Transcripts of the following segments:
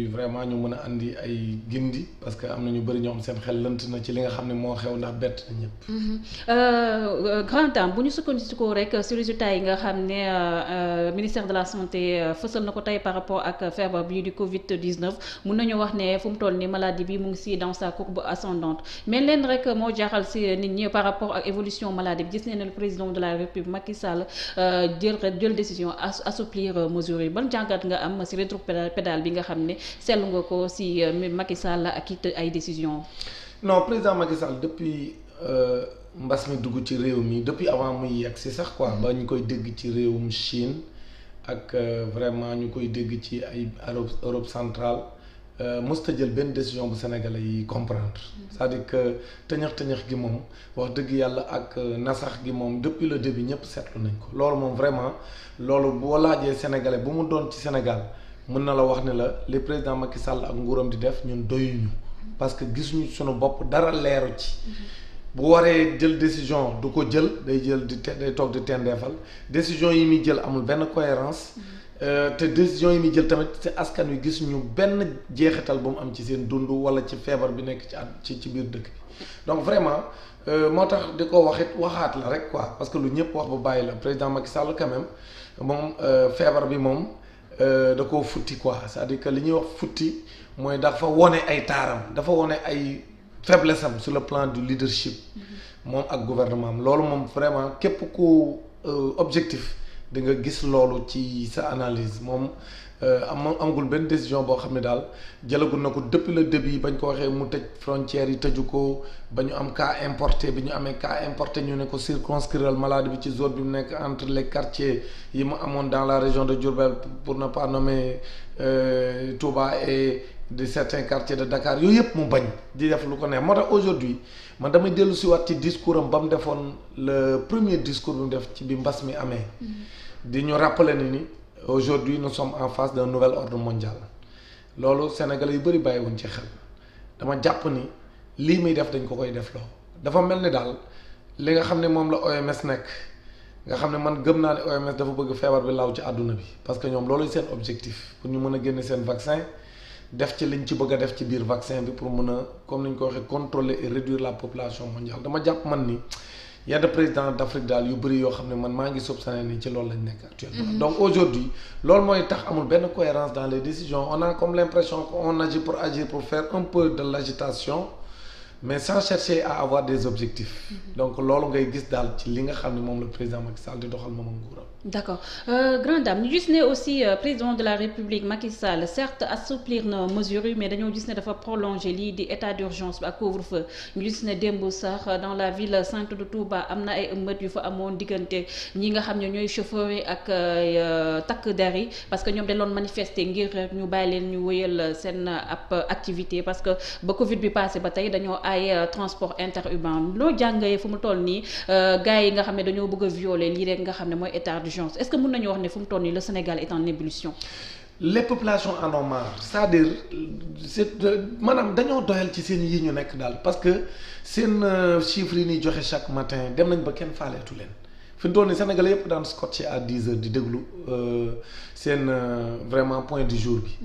vraiment ñu mën a andi ay gindi parce que am na ñu bëri ñoo xam seen xel lënt na ci li nga xam ne moo xew ndax bett na ñëpp. Grand Dame bu ñu sukkandikoo rek ci résultats yi nga xam ne ministère de la santé fësal na ko tey par rapport ak feebar bii di Covid 19 mun nañu wax ne fu mu toll ni maladie bi mu ngi ci dans sa courbe ascendante mais leen rek moo jaaxal ci nit ñi par rapport ak évolution maladie bi gis nañ ne le président de la République Macky Sall jël décision assouplir mesures yi ban jàngat nga am ci rétropédale bi nga xam ne. seetlu nga ko ci Macky Sall ak it ay décision non président Macky Sall depuis mbas mi dugg ci réew mi depuis avant muy yegg si sax quoi ba ñu koy dégg ci réewum Chine ak vraiment ñu koy dégg ci ay Europe centrale mësta jël benn décision bu Sénégalais yi comprendre c'est-à-dire que tëñëx gi moom wax dëgg yàlla ak nasax gi moom depuis le début ñëpp seetlu nañ ko loolu moom vraiment loolu boo laajee Sénégalais bu mu doon ci Sénégal mën na la wax ne la li président Macky Sall ak nguuram di def ñun doyuñu parce que gisuñu sunu bopp dara leeru ci bu waree jël décision du ko jël day toog di tendeefal décision yi muy jël amul benn cohérence te décision yi muy jël tamit ci askan wi gisuñu benn jeexital bu mu am ci seen dund wala ci feebar bi nekk ci biir dëkk bi donc vraiment moo tax di ko waxaat la rek quoi parce que lu ñëpp wax ba bàyyi la président Macky Sall quand même moom feebar bi moom da koo futti quoi c'est-à-dire que li ñuy wax futti mooy dafa wone ay taaram dafa wone ay faiblesse am sur le plan du leadership moom ak gouvernement am loolu moom vraiment képp ku objectif di nga gis loolu ci sa analyse moom amagul benn décision boo xam ne daal jëlagul na ko depuis le début bañ ko waxee mu tëj frontières yi tëju ko ba ñu am cas importé bi ñu amee cas importé ñu ne ko circonscrire maladie bi ci zone bi mu nekk entre les quartiers yi mu amoon dans la région de Diourbel pour ne pas nommer Touba et de certains quartiers de Dakar yooyu yëpp mu bañ di def lu ko neex moo tax aujourd'hui man damay dellu si waat ci discours am ba mu defoon le premier discours bi mu def ci bi mbas mi amee di ñu rappeler ni aujourd'hui nous sommes en face d'un nouvel ordre mondial loolu Sénégalais yu bëri bàyyiwuñ ci xel dama jàpp ni lii muy def dañ ko koy def loo dafa mel ni daal li nga xam ne moom la OMS nekk nga xam ne man gëm naa ne OMS dafa bëgg feebar bi law ci àdduna bi parce que ñoom loolu seen objectif pour ñu mën a génne seen vaccin def ci liñ ci bëgg a def ci biir vaccin bi pour mën a comme ni ñu ko waxee contrôler et réduire la population mondiale dama jàpp man ni y a des présidents d'Afrique daal yu bëri yoo xam ne man maa ngi soupçonné ni ci loolu lañ nekk actuellement donc aujourd'hui loolu mooy tax amul benn cohérence dans les décisions on a comme l'impression qu'on agit pour faire un peu de l'agitation mais sans chercher à avoir des objectifs donc loolu ngay gis daal ci li nga xam ne moom la président Macky Sall di doxal moom ak nguuram. D'accord Grande Dame ñu gis ne aussi président de la République Macky Sall certes assouplir na mesures yi mais dañoo gis ne dafa prolonger lii di état d'urgence bi ak couvre-feu ñu gis ne démb sax dans la ville sainte de Touba am na ay ëmbët yu fa amoon diggante ñi nga xam ne ñooy chauffeurs yi ak takk der yi parce que ñoom dañ doon manifester ngir ñu bàyyi leen ñu wéyal seen ab activité parce que ba Covid bi passé ba tey dañoo ay transport interurbain loo jàngee fu mu toll nii gars yi nga xam ne dañoo bëgg a violer lii rek nga xam ne mooy état est-ce que mën nañu wax ne fu mu toll nii le Sénégal est en ébullition. Les populations en ont marre c'est-à-dire maanaam dañoo doyal ci seen yi ñu nekk daal parce que seen chiffres yi ñuy joxe chaque matin dem nañ ba kenn faaleetu leen fi mu toll nii Sénégalais yëpp daan scotché à 10 heures di déglu seen vraiment point du jour bi.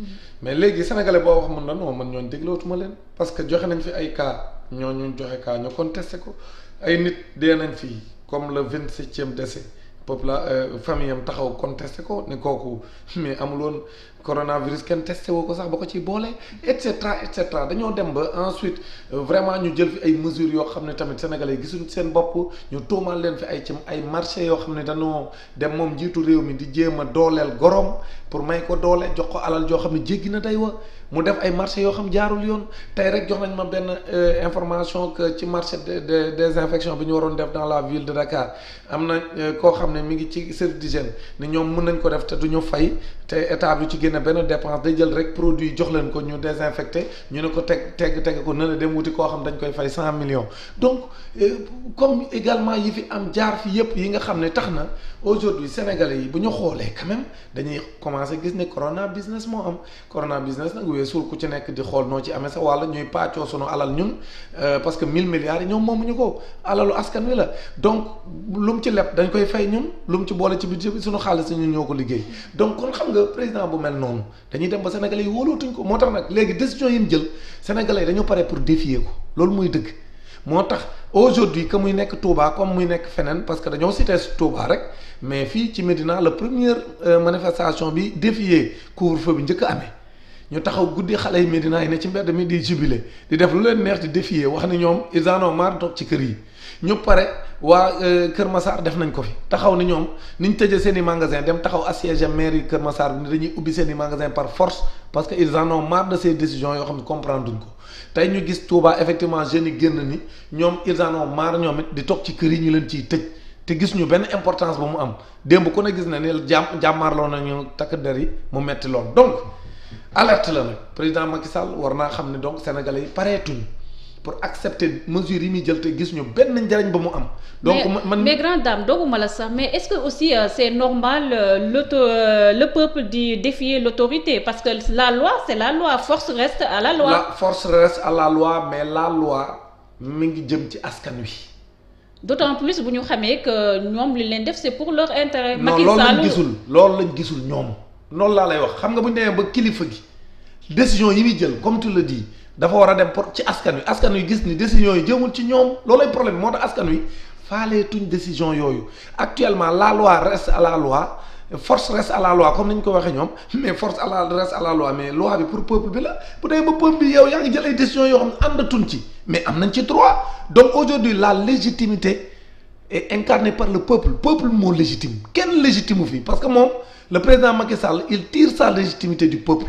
mais léegi Sénégalais boo wax mën na non man ñooñu déglootuma leen parce que joxe nañ fi ay cas ñooñu joxe cas ñu contesté ko ay nit dee nañ fii comme le 27e décès. famille am taxaw contesté ko ne kooku mais amul woon coronavirus kenn testé woo ko sax ba ko ci boole et cetera dañoo dem ba ensuite vraiment ñu jël fi ay mesures yoo xam ne tamit sénégalais yi gisuñ seen bopp ñu tuumaal leen fi ay marché yoo xam ne dañoo dem moom njiitu réew mi di jéem a dooleel gorom pour may ko doole jox ko alal joo xam ne jéggi na day wa mu def ay marché yoo xam jaarul yoon tey rek jox nañ ma benn information que ci marché de désinfection bi ñu waroon def dans la ville de Dakar am na koo xam ne mi ngi ci service d'hygiène ni ñoom mën nañ ko def te du ñu fay te état bi ci génne benn dépense day jël rek produit jox leen ko ñu désinfecté ñu ne ko teg ko na la dem wuti koo xam dañ koy fay 100 millions donc comme également yi fi am jaar fi yëpp yi nga xam ne tax na aujourd'hui sénégalais yi bu ñu xoolee quand même dañuy commencer gis ne corona business moo am corona business nag weesul ku ci nekk di xool noo ci amee sa wàll ñuy pàccoo sunu alal ñun parce que 1000 milliards yi ñoom moomuñu ko alalu askan wi la donc lu mu ci leb dañ koy fay ñun lu mu ci boole ci budget bi sunu xaalis ñun ñoo ko liggéey donc kon xam nga président bu mel noonu noonu dañuy dem ba sénégalais yi wóolootuñ ko moo tax nag léegi décision yi mu jël sénégalais yi dañoo pare pour défier ko loolu muy dëgg moo tax aujourd'hui que muy nekk Touba comme muy nekk feneen parce que dañoo cité Touba rek mais fii ci Médina la première manifestation bi défier couvre-feu bi njëkk a amee ñu taxaw guddi xale yi Médina yi ne ci mbedd mi di jubilé di def lu leen neex di défier wax ni ñoom ils en ont marre toog ci kër yi ñu pare waa Kër Massar def nañ ko fi taxaw ni ñoom niñ tëjee seen i magasin dem taxaw assiégé mairie Kër Massar bi ni dañuy ubbi seen i magasin par force parce que ils en ont marre de ces décisions yoo xam ne comprendre duñ ko tey ñu gis Touba effectivement jeunes yi génn ni ñoom ils en ont marre ñoom it di toog ci kër yi ñu leen ciy tëj te gis ñu benn importance ba mu am démb ku ne gis na ni jàmmaarloo nañu takk der yi mu metti lool donc alerte la nag président Macky Sall war naa xam ne donc sénégalais yi pareetuñ pour accepter mesures yi muy jël te gis ñu benn njariñ ba mu am. donc mais grande dame dooguma la sax mais est-ce que aussi c'est normal le peuple di défier l'autorité parce que la loi c'est la loi force reste à la loi. La force reste à la loi mais la loi mi ngi jëm ci askan wi. d'autant plus bu ñu xamee que ñoom li leen def c'est pour leur intérêt. Macky Sall loolu lañ gisul ñoom. loolu laa lay wax xam nga bu ñu demee ba kilifa gi décision yi muy jël comme tu le dis dafa war a dem pour ci askan wi gis ni décision yi jëmul ci ñoom loolay problème moo tax askan wi faaleetuñ décision yooyu actuellement la loi reste à la loi force reste à la loi comme ni ñu ko waxee ñoom mais force reste à la loi mais loi bi pour peuple bi la bu dee ba peuple bi yow yaa ngi jël ay décisions yoo xam ne àndatuñ ci mais am nañ ci droit donc aujourd'hui la légitimité est incarnée par le peuple moo légitime kenn légitime fii parce que moom le président Macky Sall il tire sa légitimité du peuple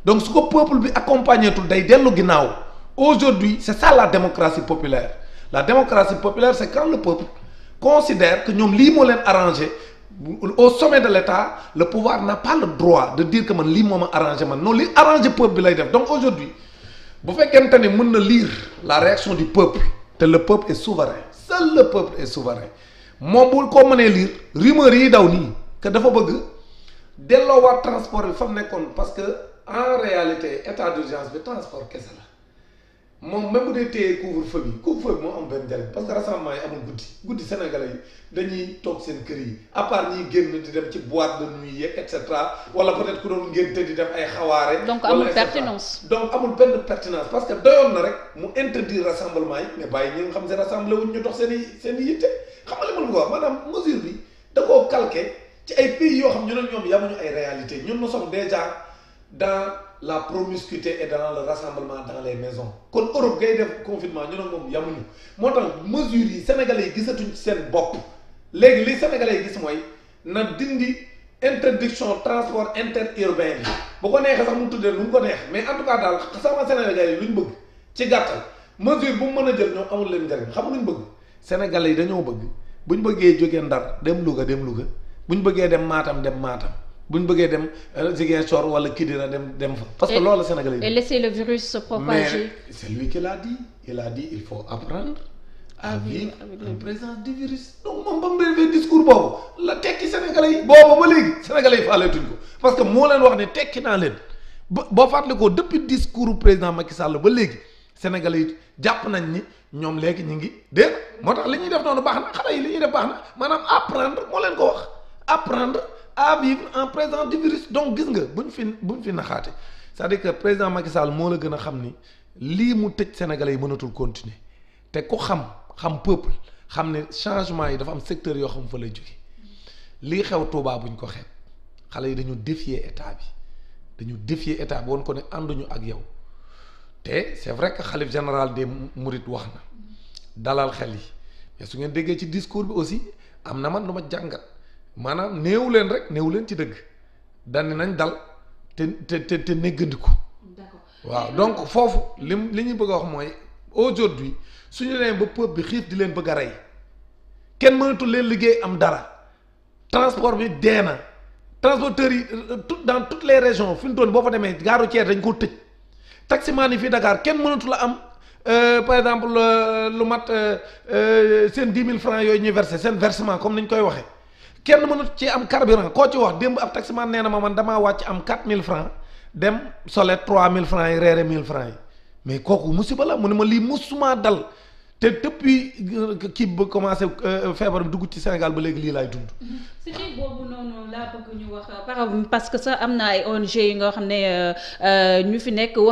donc su ko peuple bi accompagné tul day dellu ginnaaw aujourd'hui c'est ça la démocratie populaire la démocratie populaire c'est quand le peuple considère que ñoom lii moo leen arrangé au sommet de l'État le pouvoir n'a pas le droit de dire que man lii moo ma arrangé man non li arrangé peuple bi lay def donc aujourd'hui bu fekkente ni mën na lire la réaction du peuple te le peuple est souverain seul le peuple est souverain moom bu ko mënee lire rumeur yi daw nii que dafa bëgg delloowaat transport bi fa mu nekkoon parce que en réalité état d'urgence bi transport kese la moom même bu dee téye couvre-feu bi moo am benn njariñ parce que rassemblement yi amul guddi sénégalais yi dañuy toog seen kër yi à part ñiy génn di dem ci boîte de nuit yeeg et cetera wala peut-être ku doon ngénte di def ay xawaare. donc amul pertinence. donc amul benn pertinence parce que doyoon na rek mu interdire rassemblement yi mais bàyyi ñi nga xam ne rassemblé wuñ ñu dox seen i yitte xam nga li ma la ko wax maanaam mesure bi da koo calqué ci ay pays yoo xam ñu ne ñoom yamuñu ay réalité ñun nous sommes déjà dans la promiscuité et dans le rassemblement dans les maisons kon Europe ngay def confinement ñu ne moom yamuñu moo tax mesures yi sénégalais yi gisatuñ ci seen bopp léegi li sénégalais yi gis mooy na dindi interdiction transport interurbain bi bu ko neexee sax mu tuddee lu mu ko neex mais en tout cas daal sama sénégalais yi lu ñu bëgg ci gàttal mesure bu mu mën a jël ñoom amul leen njariñ xam lu ñu bëgg sénégalais yi dañoo bëgg bu ñu bëggee jógee Ndar dem Louga bu ñu bëggee dem Matam bu ñu bëggee dem Ziguinchor wala Kidira dem fa. parce que loolu la Sénégalais yi. et laisser le virus se propager. mais c'est lui qui l'a dit il faut apprendre à vivre en présence du virus. donc moom ba mu defee discours boobu la tekki Sénégalais yi. boobu ba léegi Sénégalais yi faaleetuñ ko parce que moo leen wax ne tekki naa leen boo fàttali ko depuis discours président Macky Sall ba léegi Sénégalais yi jàpp nañ ni ñoom léegi ñu ngi dégg moo tax li ñuy def noonu baax na xale yi li ñuy def baax na maanaam apprendre moo leen ko wax apprendre. à vivre en présence du virus donc gis nga buñ fi naxaate c'est-à-dire que président Macky Sall moo la gën a xam ni lii mu tëj sénégalais yi mënatul continuer te ku xam peuple xam ne changement yi dafa am secteur yoo xam fa lay jóge lii xew Touba buñ ko xeeb xale yi dañu défier état bi woon ko ne ànduñu ak yow te c'est vrai que xalif général des Mourides wax na dalal xel yi mais su ngeen déggee ci discours bi aussi am na man lu ma jàngat maanaam néew leen ci dëgg dandi nañ dal te néggandiku waaw donc foofu li ñuy bëgg a wax mooy aujourd'hui suñu leen ba peuple bi xiif di leen bëgg a rey kenn mënatul leen liggéey am dara transport bi dee na transporteurs yi dans toutes les régions fi mu toll boo fa demee gaaru Thiès dañ ko tëj taximan yi fii Dakar kenn mënatul la am par exemple lu mat seen 10 000 francs yooyu ñuy verser seen versement comme ni ñu koy waxee kenn mënut ci am carburant koo ci wax démb ab taximan nee na ma man damaa wàcc am 4000 francs dem solet 3000 francs yi reere 1000 francs yi mais kooku musiba la mu ne ma lii musuma dal te depuis kii ba commencé feebar bi dugg ci Sénégal ba léegi lii laay dund. si xiif boobu noonu laa bëgg ñu wax parce que sax am na ay ONG yi nga xam ne ñu fi nekk wax